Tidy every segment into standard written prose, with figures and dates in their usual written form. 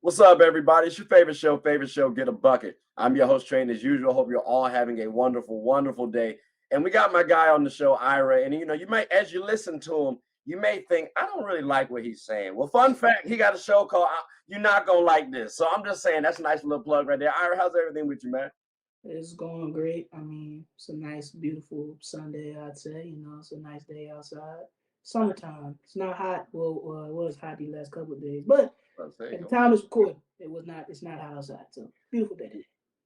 What's up, everybody? It's your favorite show, Get a Bucket. I'm your host, Train, as usual. Hope you're all having a wonderful, wonderful day. And we got my guy on the show, Ira. And you might, as you listen to him, you may think, I don't really like what he's saying. Well, fun fact, he got a show called You're Not Gonna Like This. So I'm just saying that's a nice little plug right there. Ira, how's everything with you, man? It's going great. I mean, it's a nice, beautiful Sunday, I'd say. It's a nice day outside. Summertime. It's not hot. Well, it was hot the last couple of days, but Let's say, at the time it's recording, it was not. It's not hot outside. So beautiful day today.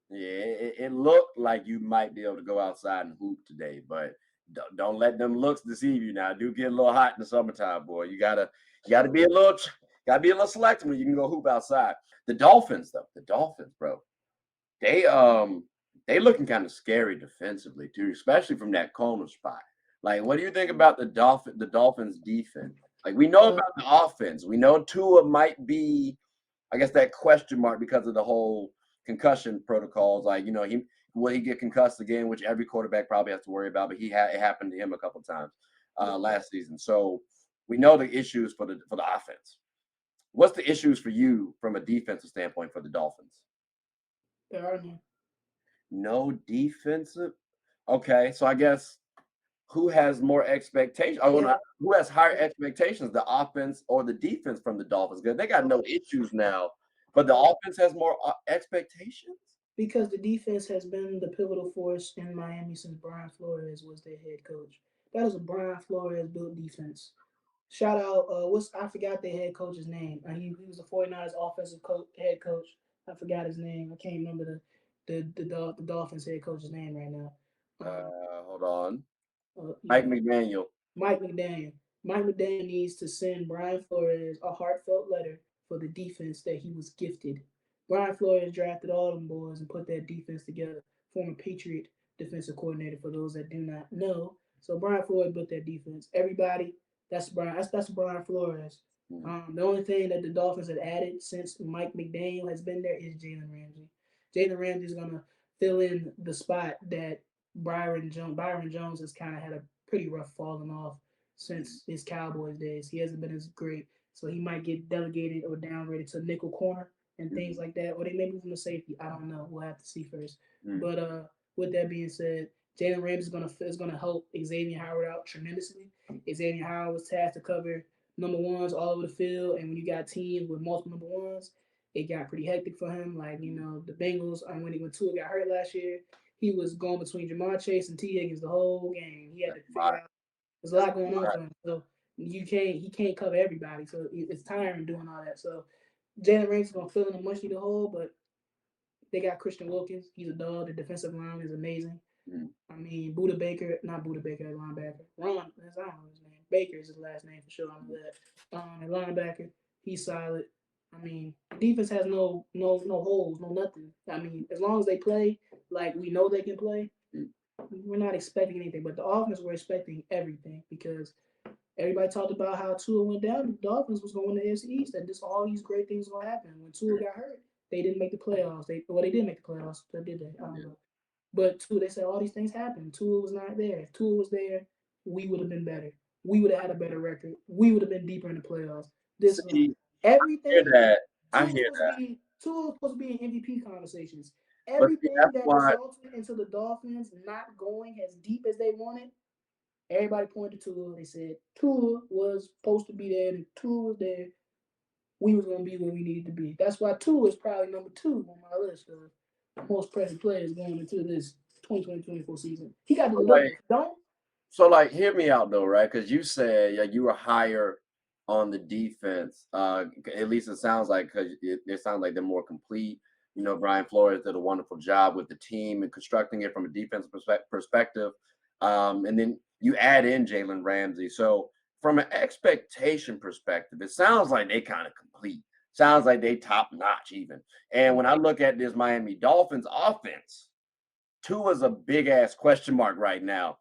yeah, it looked like you might be able to go outside and hoop today, but don't let them looks deceive you. Now, it do get a little hot in the summertime, boy. You gotta be a little selective when you can go hoop outside. The Dolphins, though, bro, they they looking kind of scary defensively too, especially from that corner spot. Like, what do you think about the Dolphins defense? Like, we know Uh, about the offense. We know Tua might be, I guess, that question mark because of the whole concussion protocols. Like, he will he get concussed again, which every quarterback probably has to worry about. But it happened to him a couple times last season. So we know the issues for the offense. What's the issues for you from a defensive standpoint for the Dolphins? there are none. No defensive. Okay, so I guess who has more expectations? Oh, Yeah, no, who has higher expectations, the offense or the defense from the Dolphins? Because they got no issues now, but the uh, offense has more expectations. because the defense has been the pivotal force in Miami since Brian Flores was their head coach. That is a Brian Flores built defense. Shout out, I forgot their head coach's name. He was the 49ers offensive head coach. I forgot his name. I can't remember the Dolphins head coach's name right now. Hold on, Mike Yeah, McDaniel. Mike McDaniel. Mike McDaniel needs to send Brian Flores a heartfelt letter for the defense that he was gifted. Brian Flores drafted all them boys and put that defense together. Former Patriot defensive coordinator for those that do not know. So Brian Flores built that defense. Everybody, that's Brian Flores. Mhm. The only thing that the Dolphins have added since Mike McDaniel has been there is Jalen Ramsey. Jalen Ramsey is gonna fill in the spot that Byron Jones has kind of had a pretty rough falling off since his Cowboys days. He hasn't been as great, so he might get delegated or downgraded to nickel corner and things Mhm. like that, or they may move him to safety. I don't know. We'll have to see first. Mhm. But with that being said, Jalen Ramsey is gonna help Xavier Howard out tremendously. Xavier Howard was tasked to cover number ones all over the field, and when you got teams with multiple number ones, it got pretty hectic for him. Like the Bengals, when Tua got hurt last year, he was going between Jamar Chase and T Higgins the whole game. He had That's to figure right. out there's a lot going on Right. for him. So he can't cover everybody. So it's tiring doing all that. So Jalen Ramsey's gonna fill in a much needed hole, but they got Christian Wilkins. He's a dog. The defensive line is amazing. Mhm. I mean, Buda Baker, not Buda Baker, at linebacker. I don't know his name. Baker is his last name for sure. I know that. At linebacker, he's solid. I mean, defense has no holes, no nothing. I mean, as long as they play like we know they can play, we're not expecting anything. But the offense, we're expecting everything because everybody talked about how Tua went down. The Dolphins was going to the AFC East. That just all these great things were going to happen. When Tua got hurt, they didn't make the playoffs. They did make the playoffs. Or did they? I don't Yeah. know. But Tua, they said all these things happened. Tua was not there. If Tua was there, we would have been better. We would have had a better record. We would have been deeper in the playoffs. This one, See, hear everything. that. I Tua was hear supposed to that. be Tua was supposed to be in MVP conversations. But see, Everything that's that why. resulted into the Dolphins not going as deep as they wanted. Everybody pointed to Tua. They said Tua was supposed to be there, and if Tua was there, we was gonna be where we needed to be. That's why Tua is probably number two on my list of most pressing players going into this 2020-24 season. He got to So deliver. like, If he don't, hear me out though, right? Because you said, yeah, you were higher on the defense. At least it sounds like, because it sounds like they're more complete. Brian Flores did a wonderful job with the team and constructing it from a defensive perspective. And then you add in Jalen Ramsey. So from an expectation perspective, it sounds like they kind of complete. Sounds like they top notch even. And when I look at this Miami Dolphins offense, Tua's a big ass question mark right now.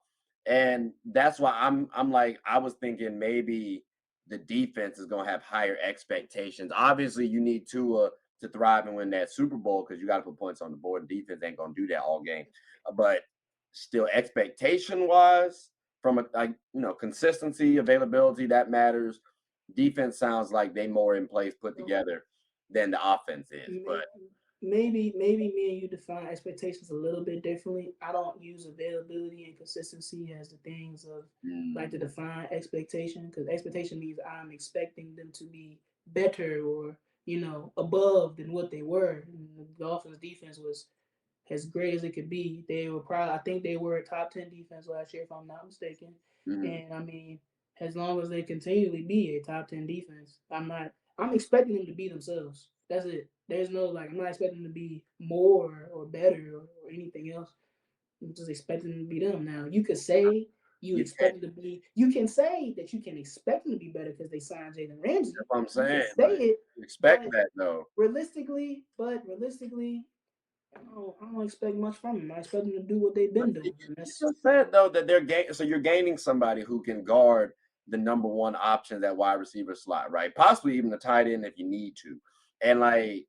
And that's why I'm like, I was thinking maybe the defense is gonna have higher expectations. Obviously, you need Tua to thrive and win that Super Bowl because you got to put points on the board. Defense ain't gonna do that all game. But still, expectation wise, from a like consistency, availability, that matters. Defense sounds like they more in place, put together. than the offense is. But Maybe me and you define expectations a little bit differently. I don't use availability and consistency as the things of like to mm, define expectation, because expectation means I'm expecting them to be better or above than what they were. And the Dolphins defense was as great as it could be. They were probably, I think they were a top 10 defense last year if I'm not mistaken. mm, And I mean, as long as they continually be a top 10 defense, I'm expecting them to be themselves. That's it. There's no like I'm not expecting them to be more or better or anything else. I'm just expecting them to be them. Now you could say you you can't. expect them to be. You can say that you can expect them to be better because they signed Jalen Ramsey. That's what I'm You can saying. say Like, it, you expect but that though. realistically, I don't expect much from them. I expect them to do what they've But been you doing, and that's just said though that they're so you're gaining somebody who can guard the number one option at wide receiver slot, right? Possibly even the tight end if you need to. And like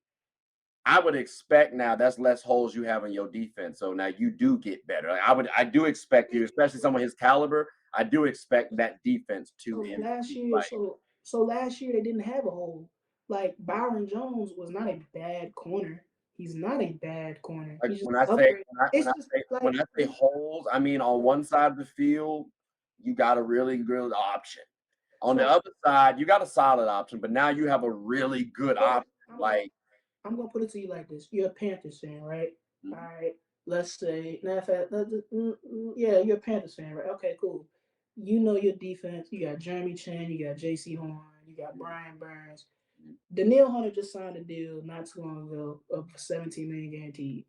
I would expect now that's less holes you have in your defense. So now you do get better. Like I do expect you, especially someone his caliber. I do expect that defense to so last improve. year. Like, So last year they didn't have a hole. Like Byron Jones was not a bad corner. He's not a bad corner. like He's just when I say upgrade. It's just like when I say holes, I mean on one side of the field you got a really good option. On the so. other side, you got a solid option, but now you have a really good But option. Like, I'm gonna put it to you like this: you're a Panthers fan, right? All mhm, right. Let's say, now if I, yeah, you're a Panthers fan, right? Okay, cool. You know your defense. You got Jeremy Chin, you got J.C. Horn, you got mhm, Brian Burns. mhm. Daniil Hunter just signed a deal not too long ago of 17 million guaranteed.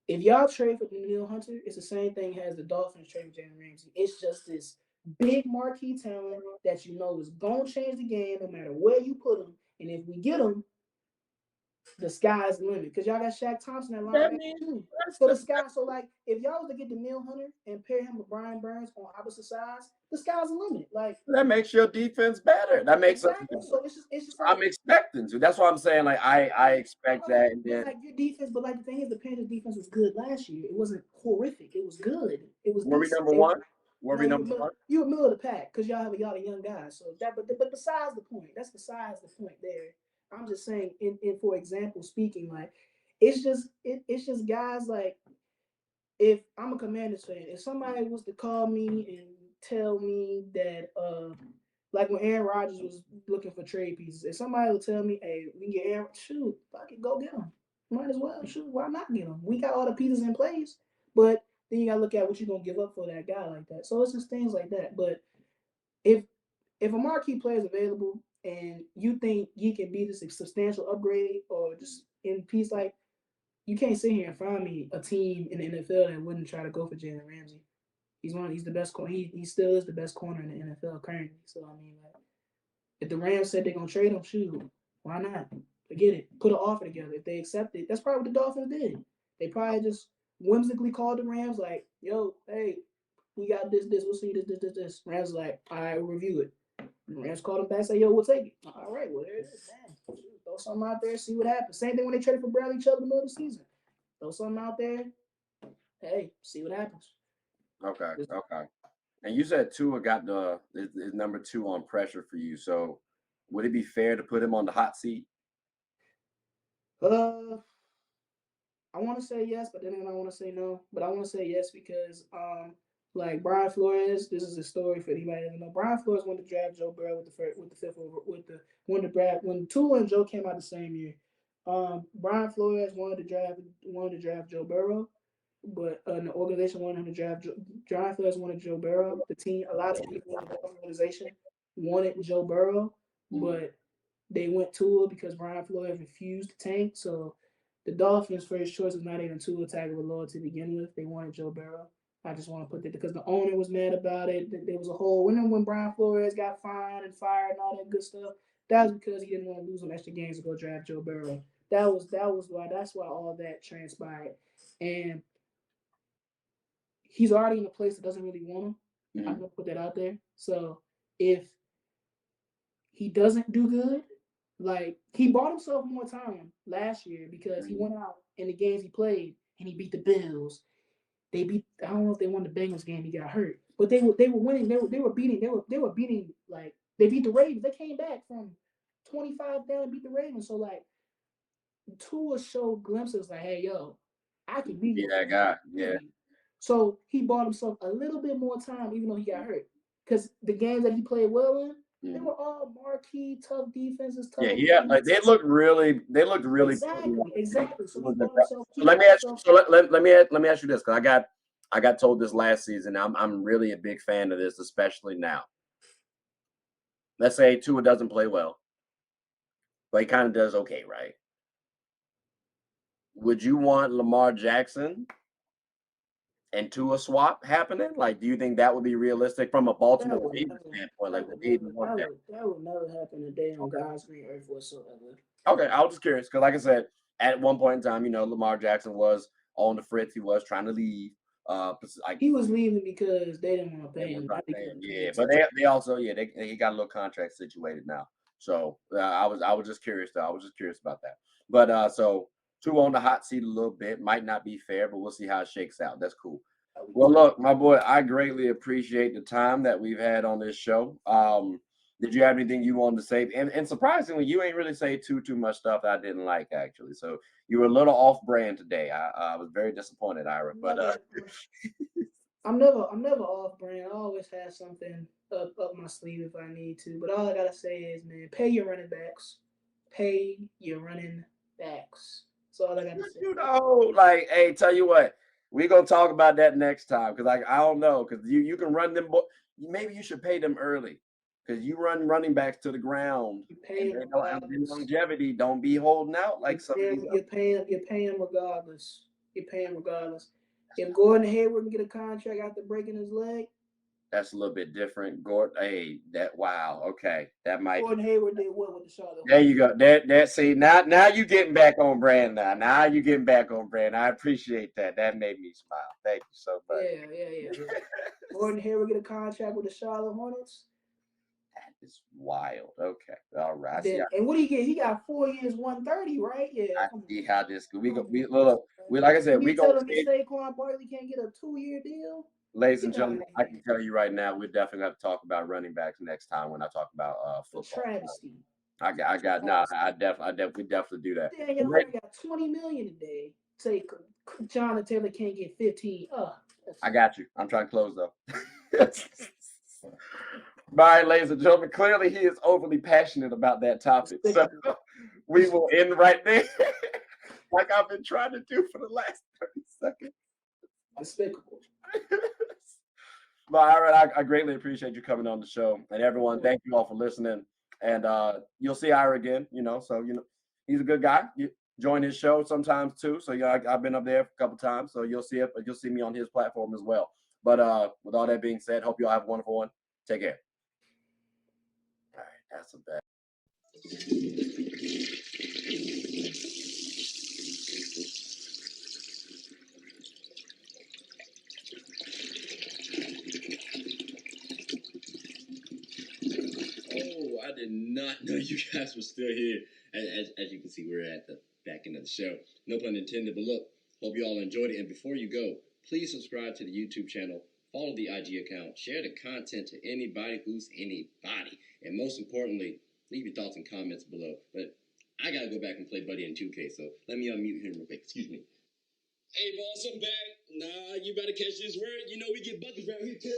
If y'all trade for Daniil Hunter, it's the same thing as the Dolphins trade for Jalen Ramsey. It's just this big marquee talent that you know is gonna change the game no matter where you put him. And if we get him, the sky's the limit because y'all got Shaq Thompson at That linebacker means too. that's So the the, sky, so like if y'all was to get the Mill Hunter and pair him with Brian Burns on opposite sides, the sky's the limit. Like that makes your defense better. That makes us exactly. better. So it's just So like I'm expecting to. That's why I'm saying like I expect okay, that, and but then like your defense, but like the thing is, the Panthers defense was good last year. It wasn't horrific. It was good. It was were we decent. number one? Were No, we number one? you were middle of the pack because y'all have a lot of young guys. So that, but besides the point, that's besides the point. There, I'm just saying. In for example, speaking like, it's just guys like if I'm a Commanders fan, if somebody was to call me and tell me that like when Aaron Rodgers was looking for trade pieces, if somebody would tell me, hey, we can get Aaron, shoot, I could go get him. Might as well. Shoot, why not get him? We got all the pieces in place. But then you gotta look at what you're gonna give up for that guy like that. So it's just things like that. But if if a marquee player is available and you think he can be this substantial upgrade or just in piece, like you can't sit here and find me a team in the NFL that wouldn't try to go for Jalen Ramsey. He's the best corner. He still is the best corner in the NFL currently. So I mean, like, if the Rams said they're gonna trade him, shoot, why not? Forget it. Put an offer together. If they accept it, that's probably what the Dolphins did. They probably just whimsically called the Rams like, "Yo, hey, we got this. We'll see this. Rams like, all right, we'll review it. And the Rams called him back, say, "Yo, we'll take it." All right, well there it is. Man, throw something out there, see what happens. Same thing when they traded for Bradley Chubb in the middle of the season. Throw something out there. Hey, see what happens. Okay, okay. And you said Tua got the is number two on pressure for you. So would it be fair to put him on the hot seat? Uh, I want to say yes, but then I want to say no. But I want to say yes because, like Brian Flores, this is a story for anybody that doesn't know. Brian Flores wanted to draft Joe Burrow with the first, with the fifth over, with the when the draft when Tua and Joe came out the same year. Brian Flores wanted to draft Joe Burrow, but the organization wanted him to draft. Brian Flores wanted Joe Burrow. The team, a lot of people in the organization wanted Joe Burrow, Mhm. but they went Tua because Brian Flores refused to tank. So the Dolphins' first choice was not even Tua Tagovailoa to begin with. They wanted Joe Burrow. I just want to put that because the owner was mad about it. There was a whole when Brian Flores got fined and fired and all that good stuff. That was because he didn't want to lose them extra games to go draft Joe Burrow. That was why all that transpired. And he's already in a place that doesn't really want him. I'm Mhm. gonna put that out there. So if he doesn't do good, like he bought himself more time last year because he Mhm. went out in the games he played and he beat the Bills. They beat I don't know if they won the Bengals game. He got hurt, but they were winning. They were beating like they beat the Ravens. They came back from 25 down and beat the Ravens. So like Tua showed glimpses like, hey, yo, I can be Be your that franchise guy. Yeah. QB. So he bought himself a little bit more time, even though he got hurt. Because the games that he played well in, they were all marquee, tough defenses, tough Yeah, yeah, like opponents. they looked really good. Exactly. So he bought So himself. let me ask you. So let me ask you this, because I got told this last season. I'm really a big fan of this, especially now. Let's say Tua doesn't play well, but he kind of does okay, right? Would you want Lamar Jackson and Tua swap happening? Like, do you think that would be realistic from a Baltimore Ravens standpoint? Like, would they even want that? That would never happen a day on God's green earth whatsoever. Okay, I was just curious because, like I said, at one point in time, Lamar Jackson was on the fritz. He was trying to leave. He was leaving because they didn't want to They pay were him. trying to pay him, yeah, but they also, yeah, he got a little contract situated now. So I was just curious though. I was just curious about that. But so two on the hot seat a little bit might not be fair, but we'll see how it shakes out. That's cool. Well, look, my boy, I greatly appreciate the time that we've had on this show. Did you have anything you wanted to say? And surprisingly, you ain't really say too much stuff that I didn't like, actually. So you were a little off brand today. I was very disappointed, Ira. But I'm never off brand. I always have something up my sleeve if I need to. But all I gotta say is, man, pay your running backs. Pay your running backs. That's all I gotta say. Like, hey, tell you what, we're gonna talk about that next time, because I don't know, because you can run them. Maybe you should pay them early, because you run running backs to the ground, You pay and them they don't have any regardless. longevity. Don't be holding out like some of these. You're paying regardless. You're paying regardless. If Gordon Hayward can get a contract after breaking his leg, That's a little bit different. Gordon, hey, wow, okay, that might. Gordon Hayward did what with the Charlotte There Hornets? you go. That see, now you getting back on brand now. Now you getting back on brand. I appreciate that. That made me smile. Thank you so much. Yeah. Gordon Hayward get a contract with the Charlotte Hornets. That is wild. Okay, all right. And what do he get? He got 4 years, 130, right? Yeah. I Come see on. how this. We like I said, You we gonna telling me see. Saquon Barkley can't get a 2-year deal? Ladies and Get out gentlemen, of I here. can tell you right now, we're definitely going to talk about running backs next time when I talk about A football. travesty. I got no. We definitely do that. Damn, But I got 20 million today. Say Jonathan Taylor can't get 15. I got you. I'm trying to close though. All right, ladies and gentlemen, clearly he is overly passionate about that topic. So we will end right there, like I've been trying to do for the last 30 seconds. Despicable. But all right, I greatly appreciate you coming on the show, and everyone, thank you all for listening. And you'll see Ira again, so he's a good guy. You join his show sometimes too. So I've been up there a couple times, so you'll see it, but you'll see me on his platform as well. But with all that being said, hope you all have a wonderful one. Take care. All right, that's a bet. Oh, I did not know you guys were still here. As you can see, we're at the back end of the show. No pun intended, but look, hope you all enjoyed it. And before you go, please subscribe to the YouTube channel, follow the IG account, share the content to anybody who's anybody. And most importantly, leave your thoughts and comments below. But I gotta go back and play Buddy in 2K, so let me unmute him real quick. Excuse me. Hey, boss, I'm back. Nah, you better catch this word. You know we get buckets around here, too.